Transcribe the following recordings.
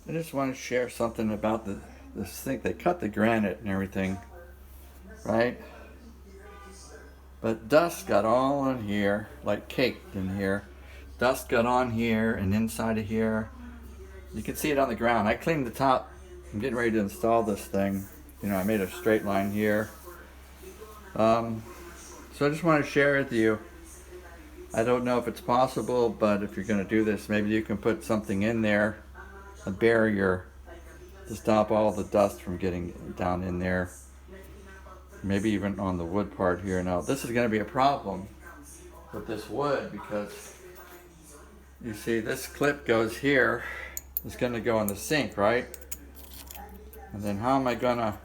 I just want to share something about the sink. They cut the granite and everything, right? But dust got all in here, like caked in here. Dust got on here and inside of here. You can see it on the ground. I cleaned the top. I'm getting ready to install this thing. You know, I made a straight line here. So I just want to share with you. I don't know if it's possible, but if you're going to do this, maybe you can put something in there, a barrier, to stop all the dust from getting down in there. Maybe even on the wood part here. Now, this is going to be a problem with this wood because you see this clip goes here. It's going to go in the sink, right? And then how am I going to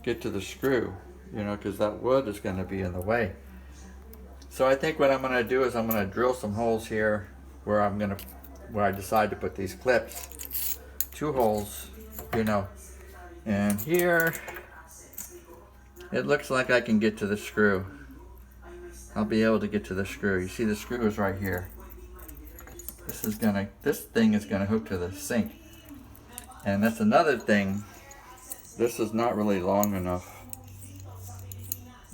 get to the screw? You know, because that wood is going to be in the way. So I think what I'm going to do is I'm going to drill some holes here where I decide to put these clips. 2 holes, you know. And here, it looks like I can get to the screw. I'll be able to get to the screw. You see the screw is right here. This thing is gonna hook to the sink. And that's another thing. This is not really long enough.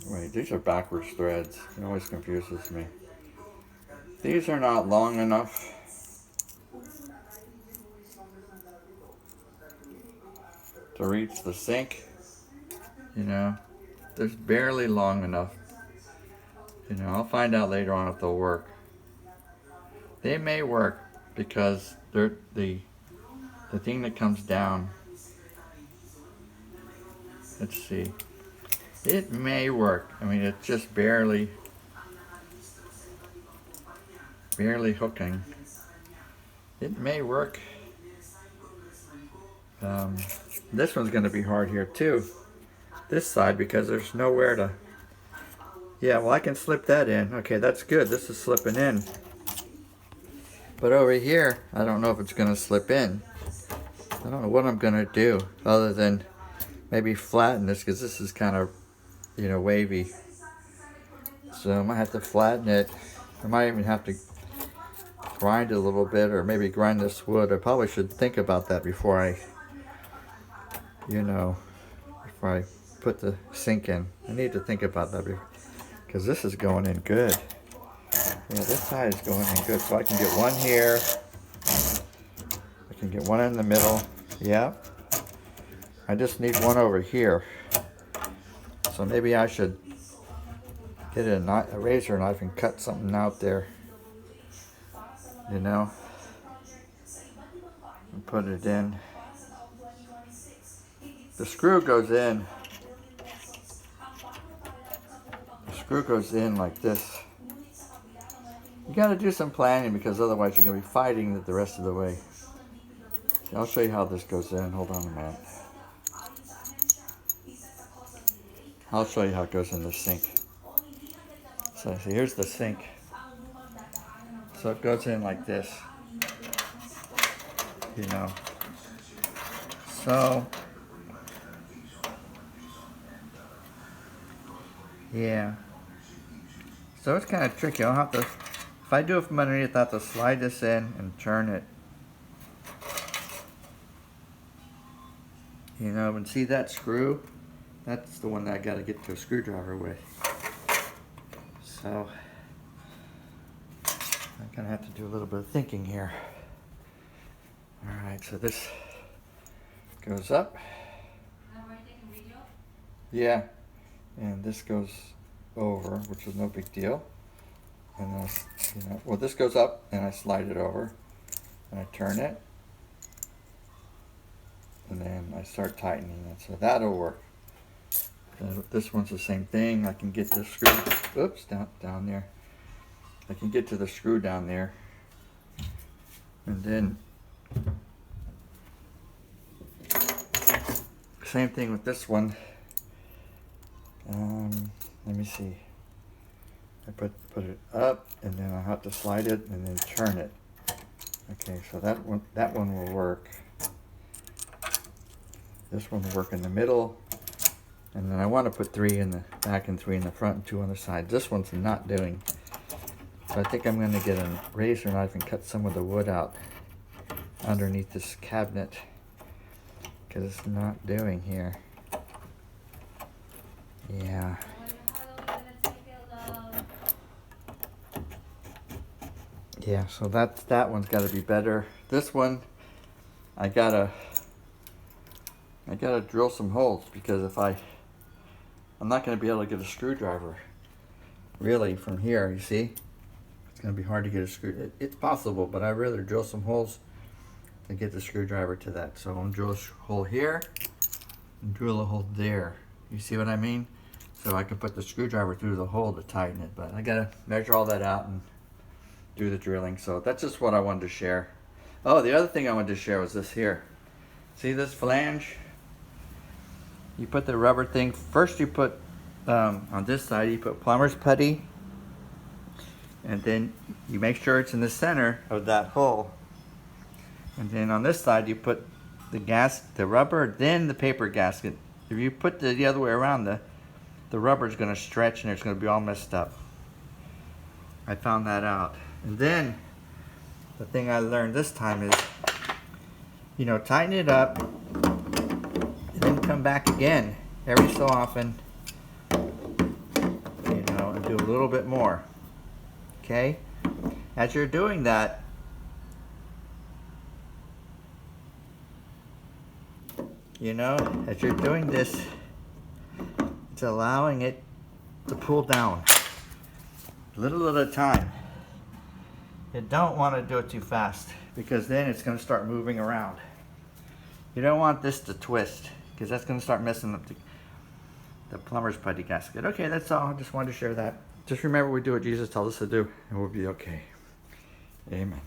Wait, these are backwards threads. It always confuses me. These are not long enough to reach the sink. You know, there's barely long enough. You know, I'll find out later on if they'll work. They may work because they're the thing that comes down. Let's see. It may work. I mean, it's just barely hooking. It may work. This one's going to be hard here too. This side, because there's nowhere to. Yeah, well, I can slip that in. Okay, that's good. This is slipping in. But over here, I don't know if it's going to slip in. I don't know what I'm going to do other than maybe flatten this because this is kind of, you know, wavy. So I might have to flatten it. I might even have to grind it a little bit or maybe grind this wood. I probably should think about that before I, you know, before I put the sink in. I need to think about that because this is going in good. Yeah, this side is going in good. So I can get one here. I can get one in the middle. Yeah. I just need one over here. So maybe I should get a razor knife and cut something out there. You know. And put it in. The screw goes in. The screw goes in like this. You got to do some planning because otherwise you're going to be fighting it the rest of the way. I'll show you how this goes in. Hold on a minute. I'll show you how it goes in the sink. So see, here's the sink. So it goes in like this. You know. So yeah. So it's kind of tricky. I'll have to, if I do it from underneath, I have to slide this in and turn it. You know, and see that screw? That's the one that I got to get to a screwdriver with. So I'm gonna have to do a little bit of thinking here. All right, so this goes up. Yeah, and this goes over, which is no big deal. And then, you know, well, this goes up, and I slide it over, and I turn it, and then I start tightening it. So that'll work. This one's the same thing. I can get the screw. Oops, down there. I can get to the screw down there, and then same thing with this one. Let me see. I put it up, and then I have to slide it and then turn it. Okay, so that one will work. This one will work in the middle, and then I want to put 3 in the back and 3 in the front and 2 on the side. This one's not doing. So I think I'm going to get a razor knife and cut some of the wood out. underneath this cabinet because it's not doing here. Yeah. Yeah, so that one's got to be better. This one, I gotta drill some holes because I'm not gonna be able to get a screwdriver really from here. You see, it's gonna be hard to get a screw. It's possible, but I'd rather drill some holes and get the screwdriver to that. So I'm gonna drill a hole here and drill a hole there. You see what I mean? So I can put the screwdriver through the hole to tighten it, but I gotta measure all that out and do the drilling. So that's just what I wanted to share. Oh, the other thing I wanted to share was this here. See this flange? You put the rubber thing, first you put, on this side you put plumber's putty, and then you make sure it's in the center of that hole. And then on this side you put the rubber, then the paper gasket. If you put the other way around, the rubber's gonna stretch and it's gonna be all messed up. I found that out. And then the thing I learned this time is, you know, tighten it up and then come back again every so often, you know, and do a little bit more. Okay? As you're doing that, you know, as you're doing this, it's allowing it to pull down a little at a time. You don't want to do it too fast because then it's going to start moving around. You don't want this to twist because that's going to start messing up the plumber's putty gasket. Okay, that's all. I just wanted to share that. Just remember we do what Jesus told us to do and we'll be okay. Amen.